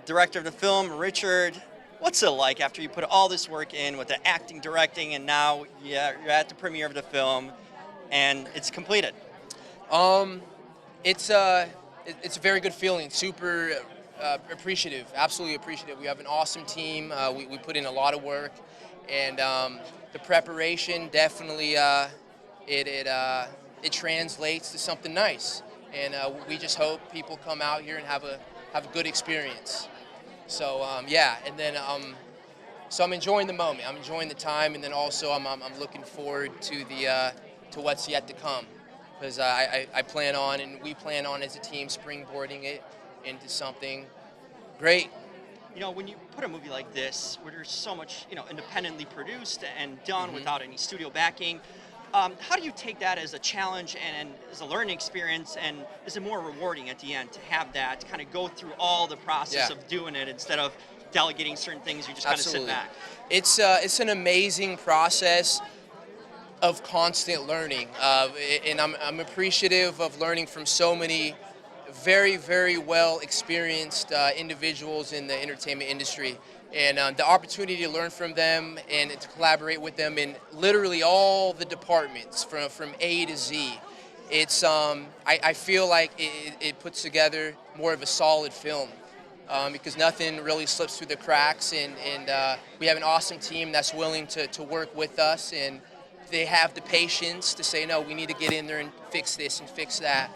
director of the film, Richard. What's it like after you put all this work in with the acting, directing, and now you're at the premiere of the film and it's completed? Um, it's a very good feeling. Super appreciative, absolutely appreciative. We have an awesome team. We put in a lot of work, and the preparation definitely it translates to something nice. And we just hope people come out here and have a good experience. So yeah, and then so I'm enjoying the moment. I'm enjoying the time, and then also I'm looking forward to the to what's yet to come, because I plan on, and we plan on as a team springboarding it into something great. You know, when you put a movie like this, where there's so much, independently produced and done without any studio backing, how do you take that as a challenge and as a learning experience, and is it more rewarding at the end to have that, to kind of go through all the process of doing it instead of delegating certain things, you just kind of sit back? It's an amazing process of constant learning, and I'm appreciative of learning from so many very, very well experienced individuals in the entertainment industry, and the opportunity to learn from them and to collaborate with them in literally all the departments from A to Z. It's I feel like it puts together more of a solid film, because nothing really slips through the cracks, and we have an awesome team that's willing to work with us, and they have the patience to say, no, we need to get in there and fix this and fix that.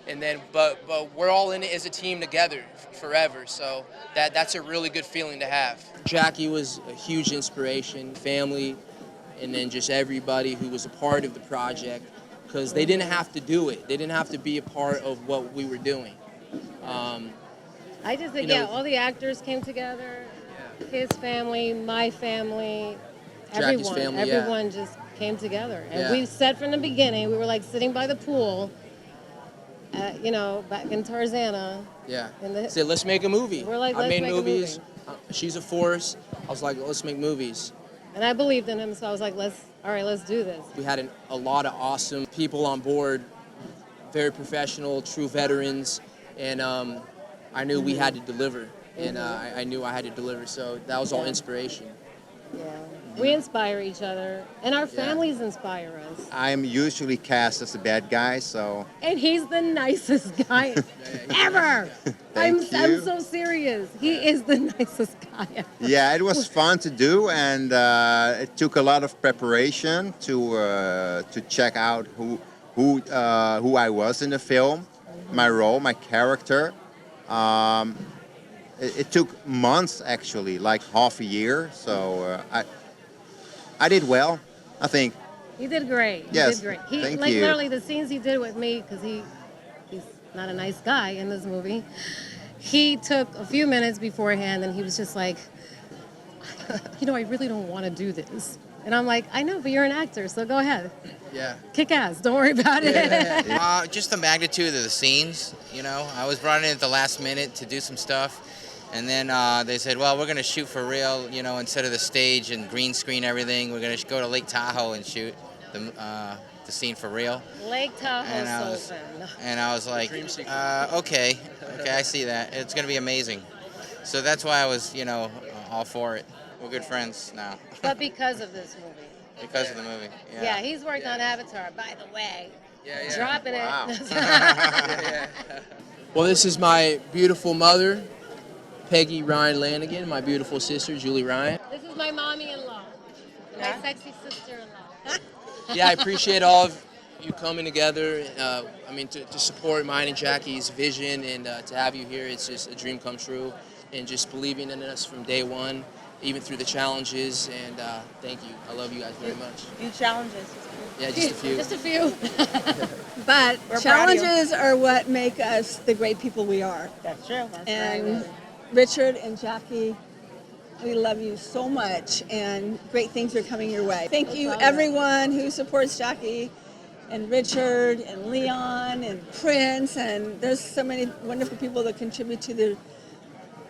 And then, but we're all in it as a team together forever. So that's a really good feeling to have. Jackie was a huge inspiration, family, and then just everybody who was a part of the project, because they didn't have to do it. They didn't have to be a part of what we were doing. I just think, all the actors came together, his family, my family, Jackie's family, everyone just came together. And we said from the beginning, we were like sitting by the pool, back in Tarzana. Yeah. Said, let's make a movie. We're like, I made make movies. a movie. She's a force. I was like, let's make movies. And I believed in him, so I was like, let's do this. We had a lot of awesome people on board, very professional, true veterans, and I knew we had to deliver, and I knew I had to deliver, so that was all inspiration. Yeah. We inspire each other, and our families inspire us. I'm usually cast as the bad guy, so... And he's the nicest guy ever! I'm so serious. He is the nicest guy ever. Yeah, it was fun to do, and it took a lot of preparation to check out who I was in the film, my role, my character. It took months, actually, like half a year, so I did well, I think. He did great. Yes, he did great. thank you. you. Literally, the scenes he did with me, because he's not a nice guy in this movie. He took a few minutes beforehand, and he was just like, I really don't want to do this. And I'm like, I know, but you're an actor, so go ahead. Yeah. Kick ass. Don't worry about it. Just the magnitude of the scenes, I was brought in at the last minute to do some stuff. And then they said, well, we're going to shoot for real, instead of the stage and green screen everything, we're going to go to Lake Tahoe and shoot the scene for real. Lake Tahoe's so fun. And I was like, okay, I see that. It's going to be amazing. So that's why I was, all for it. We're good friends now. But because of this movie. Because of the movie, yeah. Yeah, he's worked on Avatar, by the way. Yeah. Dropping it. Well, this is my beautiful mother, Peggy Ryan Lanigan, my beautiful sister, Julie Ryan. This is my mommy-in-law, my sexy sister-in-law. Yeah, I appreciate all of you coming together. To support mine and Jackie's vision, and to have you here, it's just a dream come true. And just believing in us from day one, even through the challenges. And thank you. I love you guys very much. Few challenges. Yeah, just a few. Just a few. But challenges are what make us the great people we are. That's true. And Richard and Jackie, we love you so much, and great things are coming your way. Thank you, everyone who supports Jackie and Richard and Leon and Prince, and there's so many wonderful people that contribute to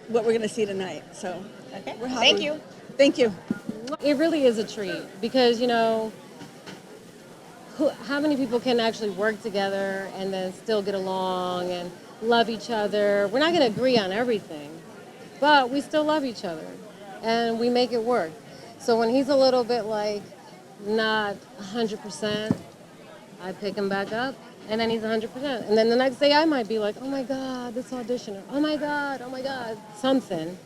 what we're going to see tonight. So, we're happy. Thank you. Thank you. It really is a treat because, how many people can actually work together and then still get along and love each other? We're not going to agree on everything, but we still love each other, and we make it work. So when he's a little bit like not 100%, I pick him back up, and then he's 100%. And then the next day I might be like, oh my God, this audition, or oh my God, something.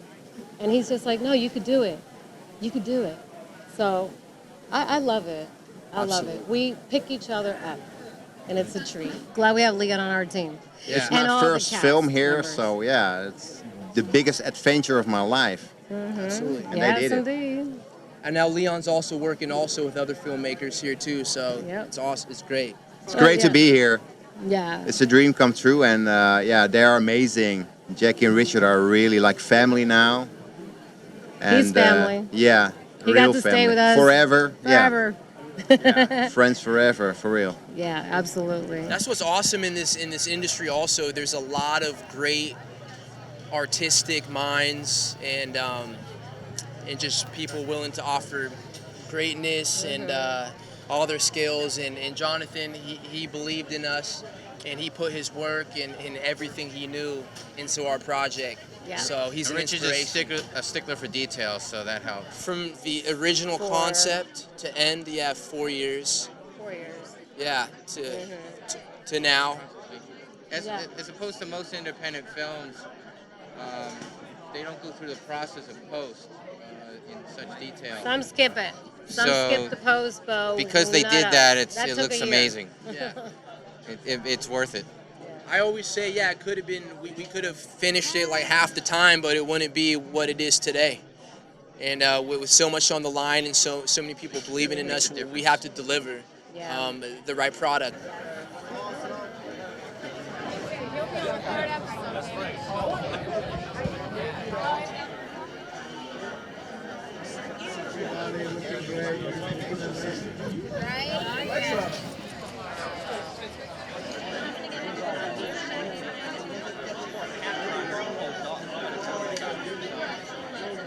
And he's just like, no, you could do it. You could do it. So I love it. I love it. We pick each other up, and it's a treat. Glad we have Leon on our team. Yeah. It's And my all the first cast film here, members. so yeah, it's the biggest adventure of my life. Absolutely. And Yes, they did it. indeed. And now Leon's also working with other filmmakers here too, so Yep. it's awesome. It's great. It's great to yeah. be here. Yeah. It's a dream come true, and yeah, they are amazing. Jackie and Richard are really like family now. And, He's family. Yeah, He real got to family. stay with us Forever. forever. Yeah, friends forever, for real. Yeah, absolutely. That's what's awesome in this industry. Also, there's a lot of great artistic minds and just people willing to offer greatness and all their skills. And Jonathan, he believed in us, and he put his work and everything he knew into our project. Yeah. So he's And an Richard's inspiration. a stickler for details, so that helps. From the original concept to end, 4 years. 4 years. Yeah, to now. As opposed to most independent films, they don't go through the process of post in such detail. Some skip it. Some So, skip the post, but Because they not did us. that, That it took looks a year. amazing. Yeah. It's worth it. I always say, yeah, it could have been, we could have finished it like half the time, but it wouldn't be what it is today. And with so much on the line and so many people believing in us, we have to deliver Yeah. the right product.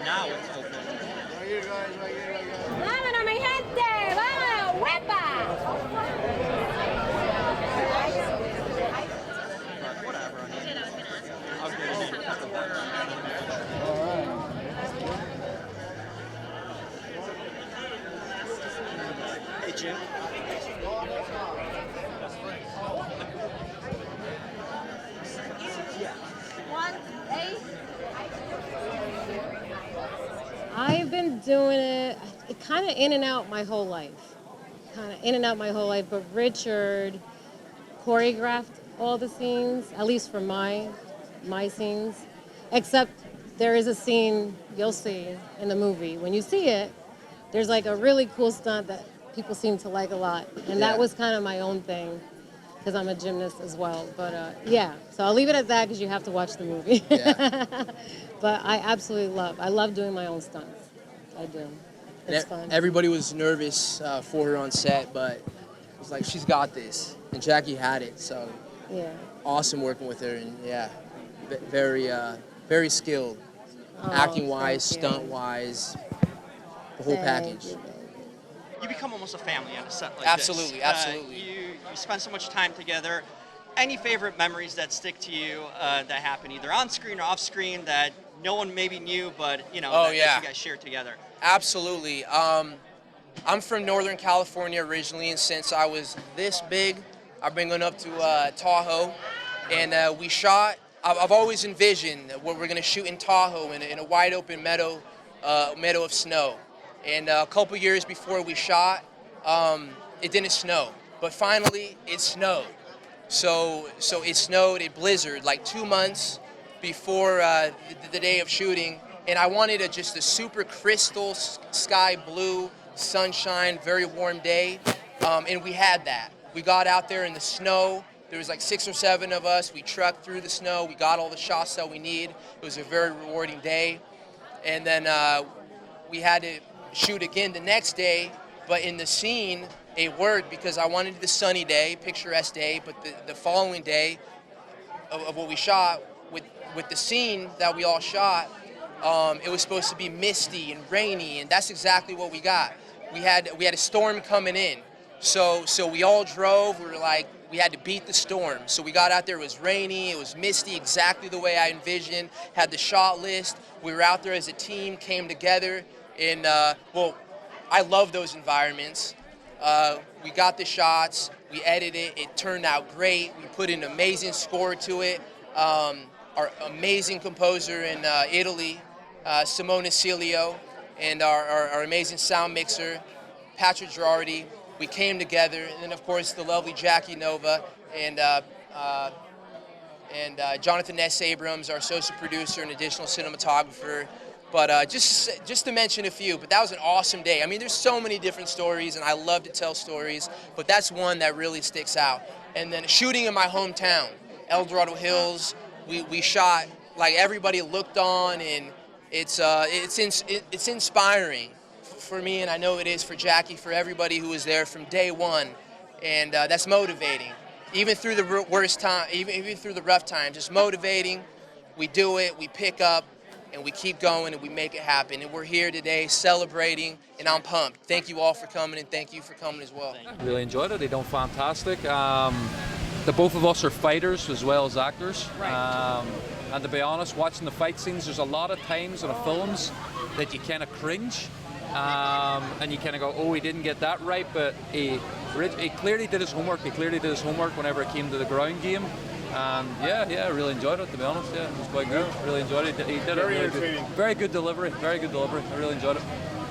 Now it's open. ¡Vámonos, mi gente! ¡Vámonos! ¡Huepa! Hey, Jim. I've been doing it kind of in and out my whole life. But Richard choreographed all the scenes, at least for my scenes. Except there is a scene you'll see in the movie. When you see it, there's like a really cool stunt that people seem to like a lot. And that was kind of my own thing, because I'm a gymnast as well. But yeah, so I'll leave it at that because you have to watch the movie. Yeah. But I love doing my own stunts. I do. It's fun. Everybody was nervous for her on set, but it was like, she's got this. And Jackie had it, so Yeah. awesome working with her. And yeah, very skilled. Oh, Acting-wise, thank you. stunt-wise, the whole Thank package. you, baby. You become almost a family on a set like Absolutely, this. absolutely. You spend so much time together. Any favorite memories that stick to you that happen either on screen or off screen that no one maybe knew, but that you guys shared together? Absolutely. I'm from Northern California originally, and since I was this big, I've been going up to Tahoe, and we shot. I've always envisioned what we're going to shoot in Tahoe in a wide open meadow of snow. And a couple years before we shot, it didn't snow, but finally it snowed. So it snowed, it blizzard like 2 months before the day of shooting, and I wanted just a super crystal sky blue, sunshine, very warm day, and we had that. We got out there in the snow. There was like 6 or 7 of us. We trucked through the snow. We got all the shots that we need. It was a very rewarding day, and then we had to shoot again the next day, but in the scene it worked because I wanted the sunny day, picturesque day, but the following day of what we shot with the scene that we all shot, it was supposed to be misty and rainy, and that's exactly what we got. We had a storm coming in, so we all drove. We were like we had to beat the storm. So we got out there, it was rainy, it was misty, exactly the way I envisioned, had the shot list. We were out there as a team, came together, and well, I love those environments. We got the shots, we edited, it turned out great. We put an amazing score to it. Our amazing composer in Italy, Simone Cilio, and our amazing sound mixer, Patrick Girardi. We came together, and then of course the lovely Jackie Nova and Jonathan S. Abrams, our associate producer and additional cinematographer. But just to mention a few, but that was an awesome day. I mean, there's so many different stories, and I love to tell stories, but that's one that really sticks out. And then shooting in my hometown, El Dorado Hills, we shot like everybody looked on, and it's inspiring for me, and I know it is for Jackie, for everybody who was there from day one, and that's motivating. Even through the worst time, even through the rough times, just motivating. We do it, we pick up, and we keep going, and we make it happen. And we're here today celebrating, and I'm pumped. Thank you all for coming, and thank you for coming as well. Really enjoyed it. They done fantastic. The both of us are fighters as well as actors. Right. And to be honest, watching the fight scenes, there's a lot of times in the films that you kind of cringe. And you kind of go, oh, he didn't get that right, but he clearly did his homework. He clearly did his homework whenever it came to the ground game. And yeah, I really enjoyed it, to be honest. Yeah, it was quite good. Really enjoyed it. He did it really good. Very good delivery. Very good delivery. I really enjoyed it.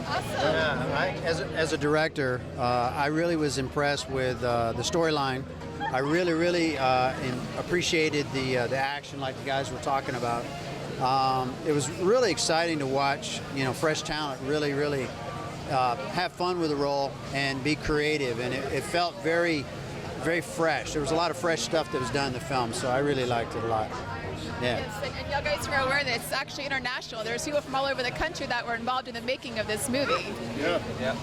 Awesome. Yeah, as a director, I really was impressed with the storyline. I really appreciated the action, like the guys were talking about. It was really exciting to watch, fresh talent really have fun with the role and be creative, and it felt very fresh. There was a lot of fresh stuff that was done in the film, so I really liked it a lot. Yeah. And y'all guys were aware that it's actually international. There's people from all over the country that were involved in the making of this movie. Yeah,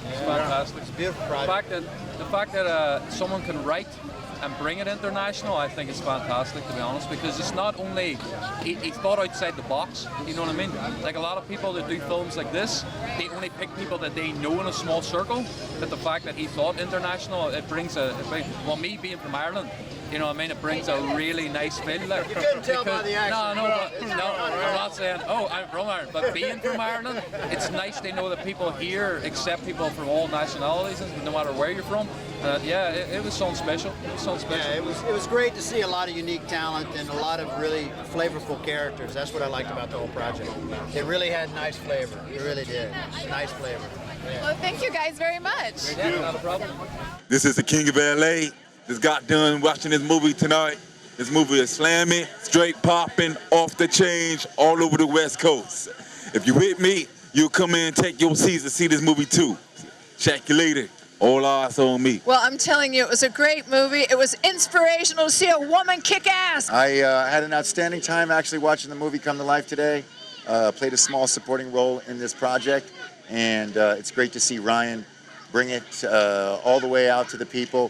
it's fantastic. It's a beautiful project. The fact that someone can write and bring it international, I think is fantastic, to be honest, because it's not only he thought outside the box, you know what I mean? Like a lot of people that do films like this, they only pick people that they know in a small circle, but the fact that he thought international, it brings well, me being from Ireland, you know what I mean, it brings a really nice feel. Like, you couldn't tell by the accent. No, I'm not saying, oh, I'm from Ireland, but being from Ireland, it's nice to know that people here accept people from all nationalities, no matter where you're from. It was something special. Yeah, it was great to see a lot of unique talent and a lot of really flavorful characters. That's what I liked about the whole project. It really had nice flavor. It really did. Nice flavor. Yeah. Well, thank you guys very much. Yeah, not a problem. This is the King of LA. Just got done watching this movie tonight. This movie is slammy, straight popping, off the change, all over the West Coast. If you with me, you'll come in and take your seats to see this movie too. Check you later. All eyes on me. Well, I'm telling you, it was a great movie. It was inspirational to see a woman kick ass. I had an outstanding time actually watching the movie come to life today. Played a small supporting role in this project, and it's great to see Ryan bring it all the way out to the people,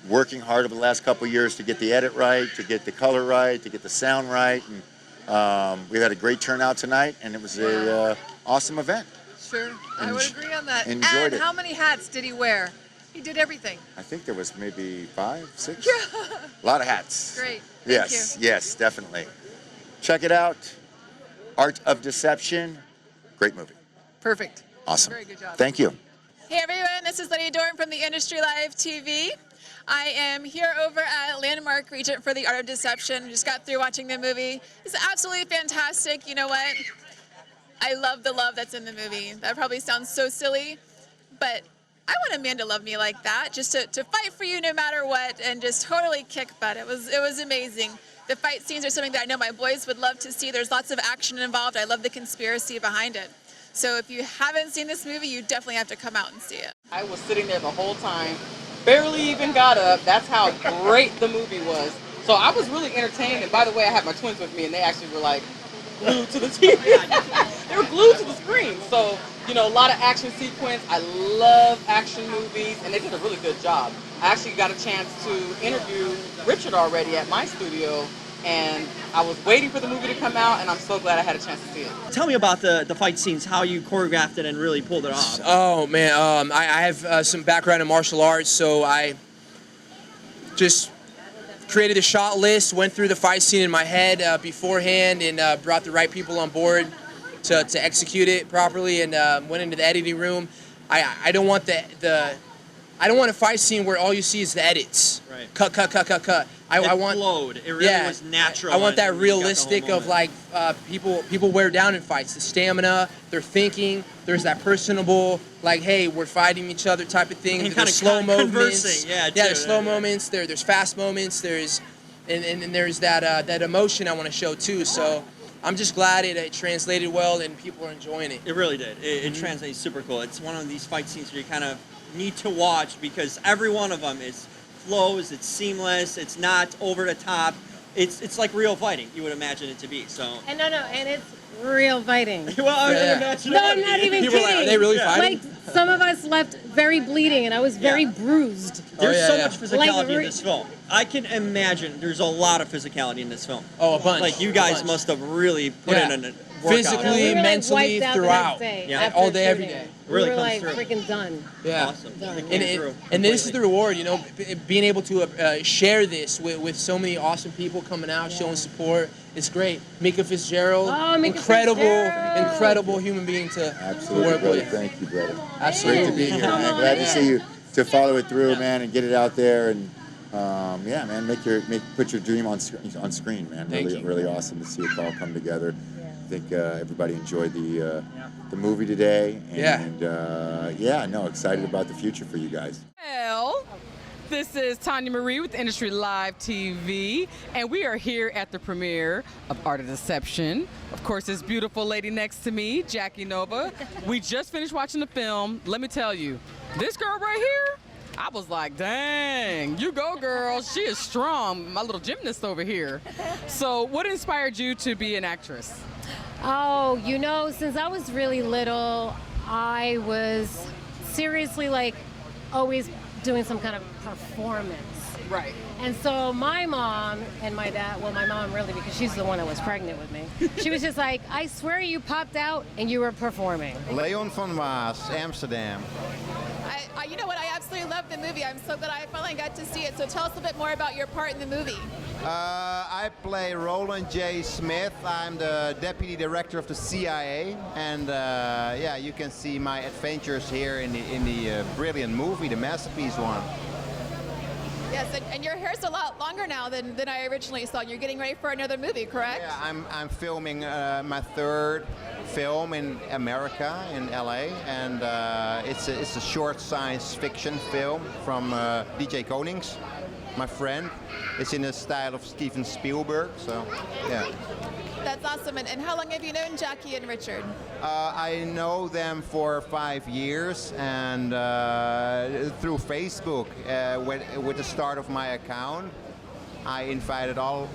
working hard over the last couple of years to get the edit right, to get the color right, to get the sound right. And we had a great turnout tonight, and it was a awesome event. Sure, I would agree on that. Enjoyed it. How many hats did he wear? He did everything. I think there was maybe 5, 6. Yeah. A lot of hats. Great. Yes, definitely. Check it out. Art of Deception. Great movie. Perfect. Awesome. Very good job. Thank you. Hey everyone, this is Lydia Dorn from the Industry Live TV. I am here over at LandMark Regent for the Art of Deception. Just got through watching the movie. It's absolutely fantastic. You know what? I love the love that's in the movie. That probably sounds so silly, but I want a man to love me like that, just to fight for you no matter what and just totally kick butt. It was amazing. The fight scenes are something that I know my boys would love to see. There's lots of action involved. I love the conspiracy behind it. So if you haven't seen this movie, you definitely have to come out and see it. I was sitting there the whole time, barely even got up. That's how great the movie was. So I was really entertained. And by the way, I had my twins with me, and they actually were like glued to the TV. They were glued to the screen. So, a lot of action sequence. I love action movies, and they did a really good job. I actually got a chance to interview Richard already at my studio, and I was waiting for the movie to come out, and I'm so glad I had a chance to see it. Tell me about the fight scenes, how you choreographed it and really pulled it off. Oh man, I have some background in martial arts, so I just created a shot list, went through the fight scene in my head beforehand, and brought the right people on board to execute it properly, and went into the editing room. I don't want I don't want a fight scene where all you see is the edits. Right. Cut. I want flowed. It really was natural. I want that and you got the whole realistic of moment. like people wear down in fights. The stamina, they're thinking. There's that personable, like, hey, we're fighting each other type of thing. And There's kinda slow moments. conversing, yeah, too. There's slow moments. There's fast moments. There's and there's that emotion I want to show too. So I'm just glad it translated well and people are enjoying it. It really did. It translates super cool. It's one of these fight scenes where you kind of need to watch because every one of them is flows, it's seamless, it's not over the top. It's like real fighting, you would imagine it to be. So And and it's real fighting. well, I would imagine No, I'm not even People kidding. are they really fighting? Like, some of us left very bleeding, and I was very bruised. There's yeah, so yeah. much physicality Like, in this film. I can imagine there's a lot of physicality in this film. Oh, a bunch. Like you a guys bunch. must have really put in a workout. Physically, We were, like, mentally, wiped out the throughout. next day Yeah. after All day, every shooting. day. We Really were comes like through. freaking done. Yeah. Awesome. Done. It came through And this is the completely. reward, being able to share this with so many awesome people coming out, showing support. It's great. Mika Fitzgerald, Oh, Mika incredible, Fitzgerald. incredible human being to Absolutely, work brother. with. Thank you, brother. Absolutely. Great to be here, man. Glad to see you. To follow it through, man, and get it out there, and yeah, man, put your dream on screen, man. Thank Really, you. really awesome to see it all come together. I think everybody enjoyed the movie today, and excited about the future for you guys. Well, this is Tanya Marie with Industry Live TV, and we are here at the premiere of Art of Deception. Of course, this beautiful lady next to me, Jackie Nova. We just finished watching the film. Let me tell you, this girl right here, I was like, dang, you go, girl. She is strong, my little gymnast over here. So what inspired you to be an actress? Oh, since I was really little, I was seriously like always doing some kind of performance. Right. And so my mom and my dad, well, my mom really, because she's the one that was pregnant with me, she was just like, I swear you popped out and you were performing. Leon van Waas, Amsterdam. You know what? I absolutely love the movie. I'm so glad I finally got to see it. So tell us a bit more about your part in the movie. I play Roland J. Smith. I'm the deputy director of the CIA, and you can see my adventures here in the brilliant movie, the masterpiece one. Yes, and your hair's a lot longer now than I originally saw. You're getting ready for another movie, correct? Yeah, I'm filming my third film in America, in LA, and it's a short science fiction film from DJ Konings, my friend. It's in the style of Steven Spielberg, so yeah. That's awesome. And how long have you known Jackie and Richard? I know them for 5 years, and through Facebook, with the start of my account, I invited all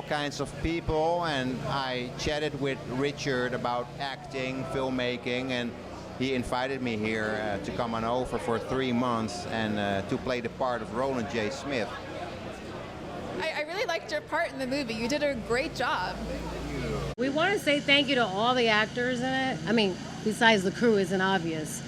kinds of people, and I chatted with Richard about acting, filmmaking, and he invited me here to come on over for 3 months and to play the part of Roland J. Smith. I really liked your part in the movie. You did a great job. We want to say thank you to all the actors in it. I mean, besides the crew isn't obvious.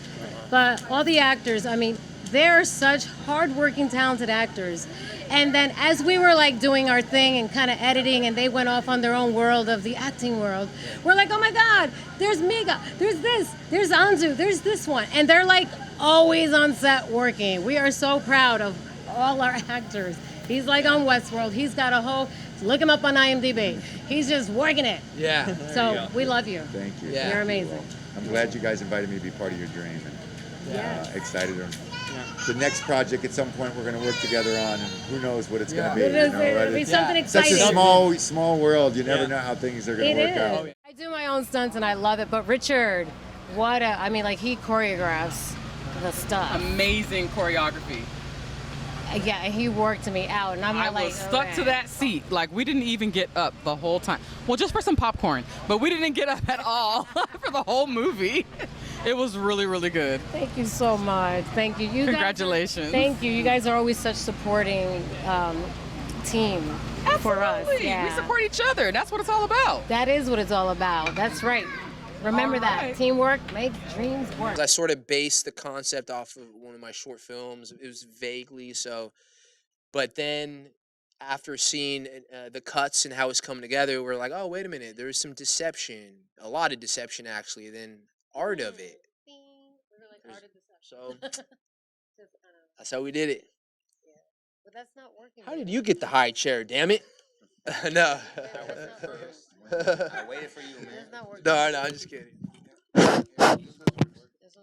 But all the actors, I mean, they're such hardworking, talented actors. And then as we were like doing our thing and kind of editing, and they went off on their own world of the acting world, we're like, oh my God, there's Miga, there's this, there's Anzu, there's this one. And they're like always on set working. We are so proud of all our actors. He's like on Westworld. He's got a whole, look him up on IMDb. He's just working it. Yeah. So we love you. Thank you. Yeah. You're amazing. I'm glad you guys invited me to be part of your dream, and excited. The next project at some point we're going to work together on, and who knows what it's going to be. It'll be something exciting. Such a small world. You never know how things are going to work out. I do my own stunts and I love it. But Richard, he choreographs the stuff. Amazing choreography. Yeah, and he worked me out, and I'm I like, was stuck to that seat. Like, we didn't even get up the whole time. Well, just for some popcorn, but we didn't get up at all for the whole movie. It was really, really good. Thank you so much. Thank you. Congratulations. Thank you. You guys are always such supporting team for us. Absolutely. Yeah. We support each other. That's what it's all about. That is what it's all about. That's right. Remember that. Teamwork makes dreams work. I sort of based the concept off of one of my short films. It was vaguely so, but then after seeing the cuts and how it's come together, we're like, oh, wait a minute, there's some deception, a lot of deception actually, than art of it. So that's how we did it. But that's not working. How did you get the high chair? Damn it! No. I waited for you, man. That's not working. No, I'm just kidding. This one's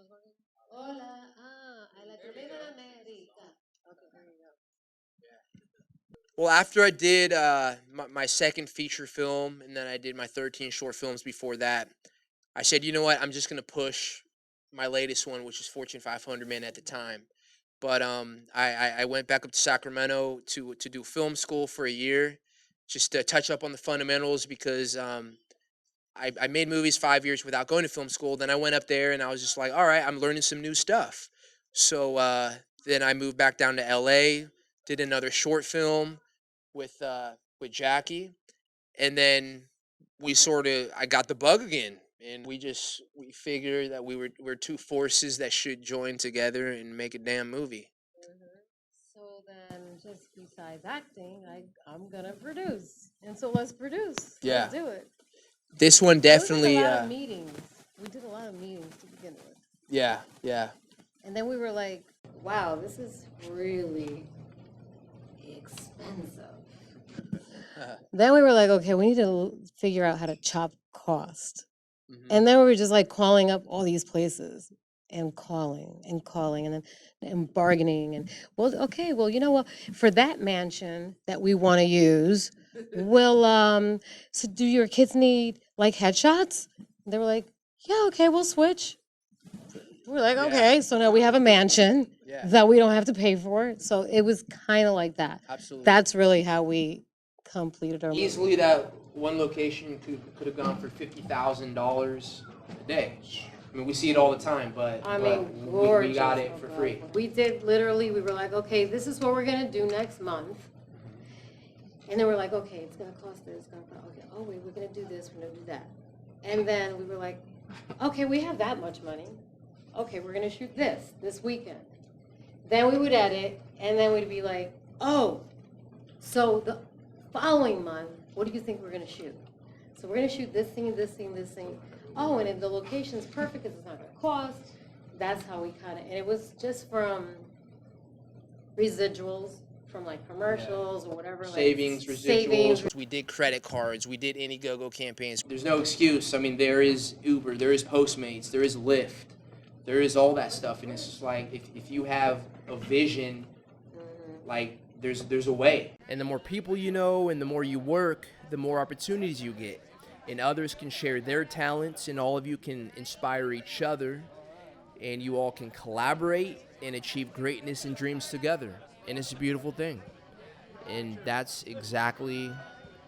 working? Hola, a la América. Okay, there you go. Well, after I did my second feature film, and then I did my 13 short films before that, I said, you know what? I'm just gonna push my latest one, which is Fortune 500 Man at the time. But I went back up to Sacramento to do film school for a year, just to touch up on the fundamentals because I made movies 5 years without going to film school. Then I went up there and I was just like, all right, I'm learning some new stuff. So then I moved back down to LA, did another short film with Jackie, and then I got the bug again. And we figured that we're two forces that should join together and make a damn movie. So then, just besides acting, I'm gonna produce, and so let's produce. Yeah. Let's do it. This one definitely. There was a lot of meetings. We did a lot of meetings to begin with. Yeah, yeah. And then we were like, wow, this is really expensive. Then we were like, okay, we need to figure out how to chop cost. And then we were just like calling up all these places and calling and bargaining and you know what, for that mansion that we want to use, so do your kids need like headshots? And they were like, yeah, okay, we'll switch. We're like, okay, so now we have a mansion that we don't have to pay for. So it was kind of like that. Absolutely. That's really how we completed our movie. Easily, that one location could have gone for $50,000 a day. I mean, we see it all the time, but we got it for free. We did literally. We were like, okay, this is what we're gonna do next month. And then we're like, okay, it's gonna cost this. It's gonna cost. Okay, oh wait, we're gonna do this. We're gonna do that. And then we were like, okay, we have that much money. Okay, we're gonna shoot this weekend. Then we would edit, and then we'd be like, oh, so the following month, what do you think we're gonna shoot? So we're gonna shoot this thing, this thing, this thing. Oh, and if the location's perfect, because it's not gonna cost. That's how we cut it. And it was just from residuals, from like commercials or whatever. Savings, like, residuals. We did credit cards. We did Indiegogo campaigns. There's no excuse. I mean, there is Uber, there is Postmates, there is Lyft, there is all that stuff. And it's just like, if you have a vision, like, there's a way. And the more people you know and the more you work, the more opportunities you get. And others can share their talents, and all of you can inspire each other, and you all can collaborate and achieve greatness and dreams together. And it's a beautiful thing. And that's exactly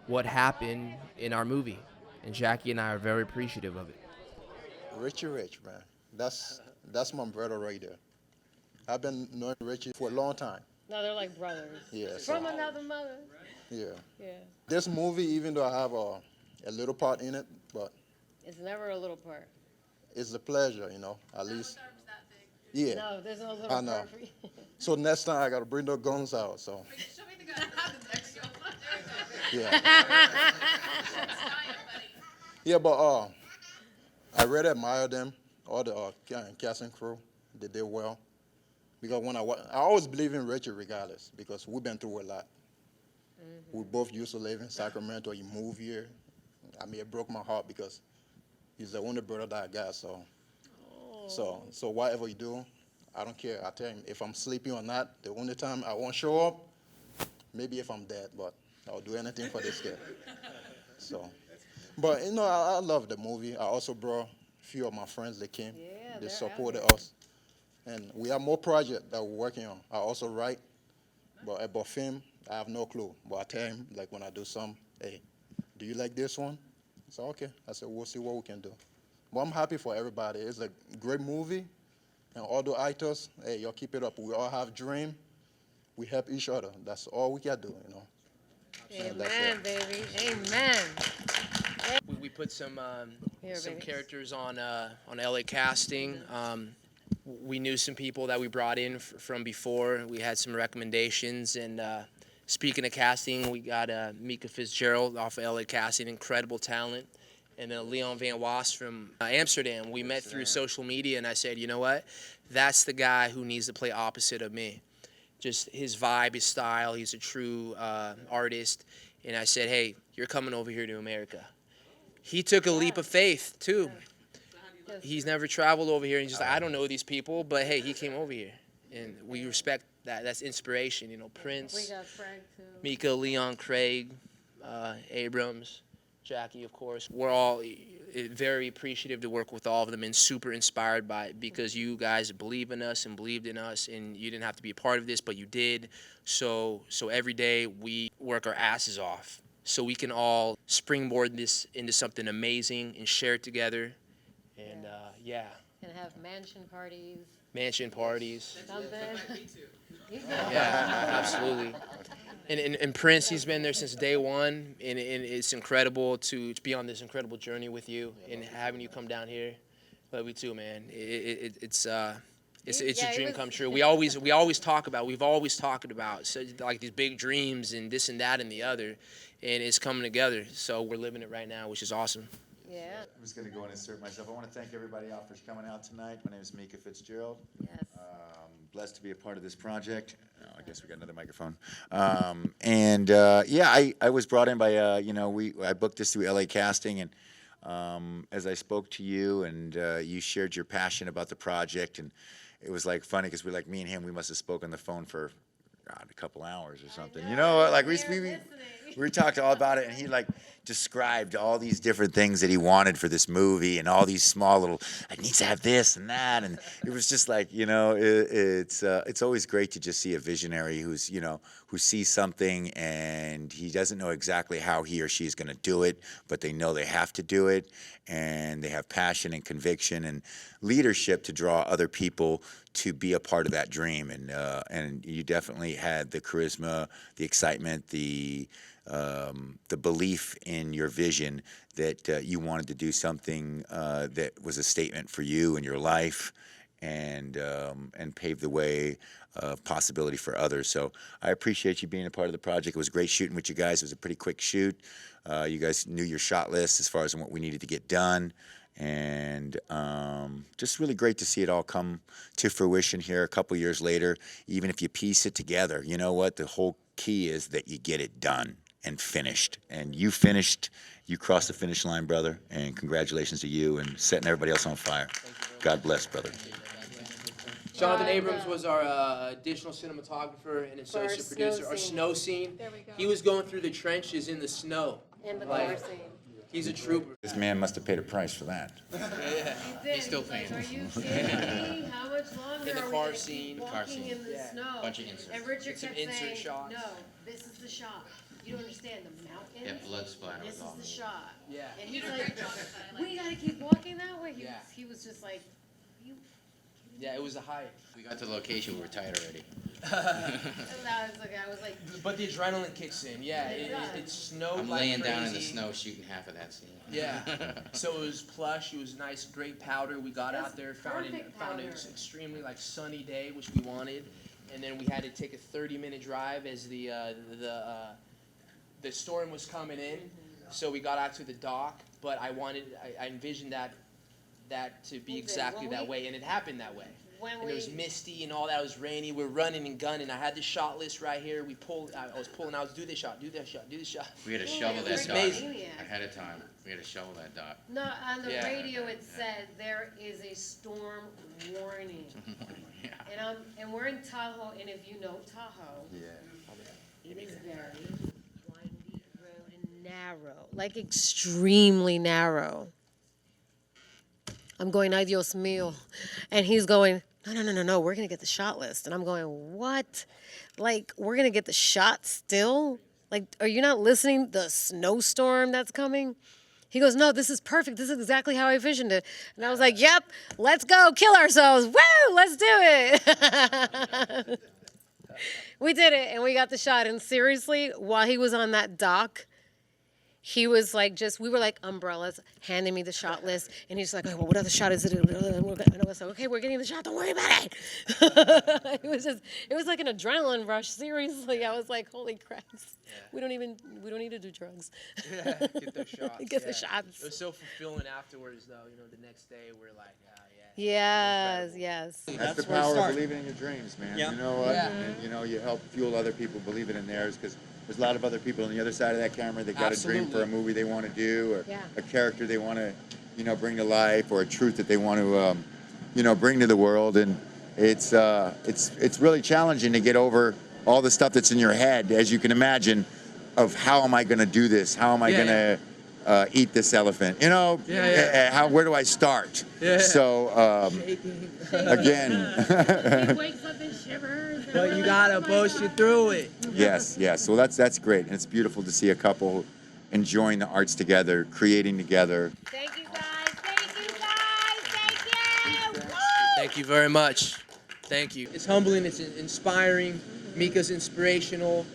what happened in our movie. And Jackie and I are very appreciative of it. Richie Rich, man. That's my brother right there. I've been knowing Richie for a long time. No, they're like brothers. Yeah. From another mother. Yeah. Yeah. This movie, even though I have a little part in it, but It's never a little part. it's a pleasure, you know, at least. Yeah. No, there's no little I know. part for you. So next time I got to bring the guns out, so. Show me the gun. Yeah. Yeah, but I really admire them, all the cast and crew. They did well. Because I always believe in Richard regardless, because we've been through a lot. We both used to live in Sacramento. He moved here. I mean, it broke my heart because he's the only brother that I got. So whatever you do, I don't care. I tell him if I'm sleeping or not. The only time I won't show up, maybe if I'm dead, but I'll do anything for this kid. So, but you know, I love the movie. I also brought a few of my friends. They came. Yeah, They supported us, and we have more projects that we're working on. I also write, but about film, I have no clue. But I tell him, like when I do some, hey, do you like this one? So okay. I said, we'll see what we can do. But I'm happy for everybody. It's a great movie. And all the actors, hey, y'all keep it up. We all have dream. We help each other. That's all we can do, you know. Amen, baby. Amen. We put some Here, baby. characters on LA Casting. We knew some people that we brought in from before. We had some recommendations, and Speaking of casting, we got Mika Fitzgerald off of LA Casting, incredible talent. And then Leon Van Waas from Amsterdam. We met through social media, and I said, you know what? That's the guy who needs to play opposite of me. Just his vibe, his style. He's a true artist. And I said, hey, you're coming over here to America. He took a leap of faith, too. He's never traveled over here, and he's just like, I don't know these people, but hey, he came over here. And we respect that. That's inspiration, you know, Prince, We got Frank, too. Mika, Leon, Craig, Abrams, Jackie, of course. We're all very appreciative to work with all of them and super inspired by it because you guys believe in us and believed in us, and you didn't have to be a part of this, but you did. So every day we work our asses off so we can all springboard this into something amazing and share it together. And yeah. And have mansion parties. Mansion parties. Something. Yeah, absolutely. And Prince, he's been there since day one, and it's incredible to be on this incredible journey with you and having you come down here. Love you too, man. It's a dream come true. We've always talked about so, like these big dreams and this and that and the other, and it's coming together. So we're living it right now, which is awesome. Yeah. I'm just going to go and insert myself. I want to thank everybody out for coming out tonight. My name is Mika Fitzgerald. Yes. Blessed to be a part of this project. Oh, I guess we got another microphone. I was brought in by, I booked this through LA Casting, and as I spoke to you and you shared your passion about the project, and it was like funny because me and him, we must have spoken on the phone for a couple hours or something. You know, like we talked all about it, and he like described all these different things that he wanted for this movie, and all these small little, I need to have this and that, and it was just like, it's always great to just see a visionary who sees something and he doesn't know exactly how he or she is going to do it, but they know they have to do it, and they have passion and conviction and leadership to draw other people to be a part of that dream. And you definitely had the charisma, the excitement, the belief in your vision that you wanted to do something that was a statement for you and your life, and pave the way of possibility for others. So I appreciate you being a part of the project. It was great shooting with you guys. It was a pretty quick shoot. You guys knew your shot list as far as what we needed to get done. And just really great to see it all come to fruition here a couple years later. Even if you piece it together, you know what? The whole key is that you get it done and finished. And you finished. You crossed the finish line, brother. And congratulations to you and setting everybody else on fire. God bless, brother. Jonathan Abrams was our additional cinematographer and associate producer. Our snow scene. There we go. He was going through the trenches in the snow. In the car scene. He's a trooper. This man must have paid a price for that. He's still paying. Are you kidding me? How much longer In the are we car gonna scene. keep walking in the snow? Bunch of inserts. And Richard Some kept insert saying, shots. no, this is the shot. You don't understand the mountains. Yeah, blood splatter This was is all. the shot. Yeah. And he's like, we gotta keep walking that way. Yeah. He was just like, you. Yeah, it was a hike. We got to the location, we were tired already. I was like, But the adrenaline kicks in. Yeah, it snowed I'm like laying crazy. down in the snow shooting half of that scene. Yeah. So it was plush. It was nice, great powder. We got out there, found an powder. extremely sunny day, which we wanted, and then we had to take a 30-minute drive as the storm was coming in. So we got out to the dock, but I envisioned that to be exactly that way, and it happened that way. And it was misty and all that. It was rainy. We're running and gunning. I had the shot list right here. I was pulling out. Do this shot. Do that shot. Do this shot. We had to shovel that It's dot amazing. ahead of time. We had to shovel that dot. no, on the Yeah. radio it said there is a storm warning. Yeah. And we're in Tahoe, and if you know Tahoe, it is very windy road and narrow, like extremely narrow. I'm going, ay Dios mío. And he's going, no, we're going to get the shot list. And I'm going, what? Like, we're going to get the shot still? Like, are you not listening? The snowstorm that's coming? He goes, no, this is perfect. This is exactly how I envisioned it. And I was like, yep, let's go kill ourselves. Woo, let's do it. We did it, and we got the shot. And seriously, while he was on that dock, he was like, we were like umbrellas, handing me the shot list, and he's like, oh, well, what other shot is it? And I was like, okay, we're getting the shot, don't worry about it. It was like an adrenaline rush, seriously. I was like, holy crap, we don't need to do drugs. Yeah, get those shots. Get the shots. It was so fulfilling afterwards, though. You know, the next day we're like, Yes. That's the power of believing in your dreams, man. Yeah. You know what? And, you know, you help fuel other people believing in theirs, because there's a lot of other people on the other side of that camera that got a dream for a movie they want to do, or a character they want to, you know, bring to life, or a truth that they want to, you know, bring to the world. And it's really challenging to get over all the stuff that's in your head, as you can imagine, of how am I going to do this? How am I going to eat this elephant? You know, where do I start? So, again. He wakes up and shivers. But you gotta push it through it. Yes. Well, that's great, and it's beautiful to see a couple enjoying the arts together, creating together. Thank you, guys. Thank you. Woo! Thank you very much. Thank you. It's humbling. It's inspiring. Mika's inspirational.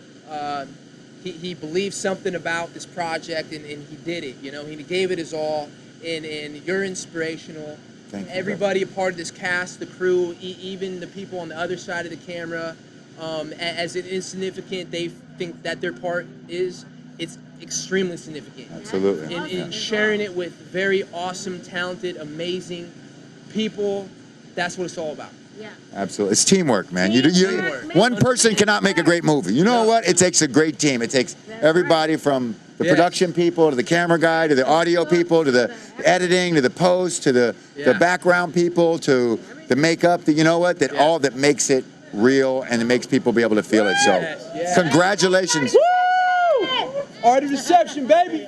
He believed something about this project, and he did it. You know, he gave it his all, and you're inspirational. Thank you. Everybody a part of this cast, the crew, even the people on the other side of the camera, as insignificant they think that their part is, it's extremely significant. Absolutely. And sharing it with very awesome, talented, amazing people, that's what it's all about. Yeah. Absolutely. It's teamwork, man. Teamwork. One person cannot make a great movie. You know what? It takes a great team. It takes everybody from the production people to the camera guy to the audio people to the editing to the post to the background people to the makeup. You know what? All that makes it real, and it makes people be able to feel it. So, congratulations. Woo! Art of deception, baby.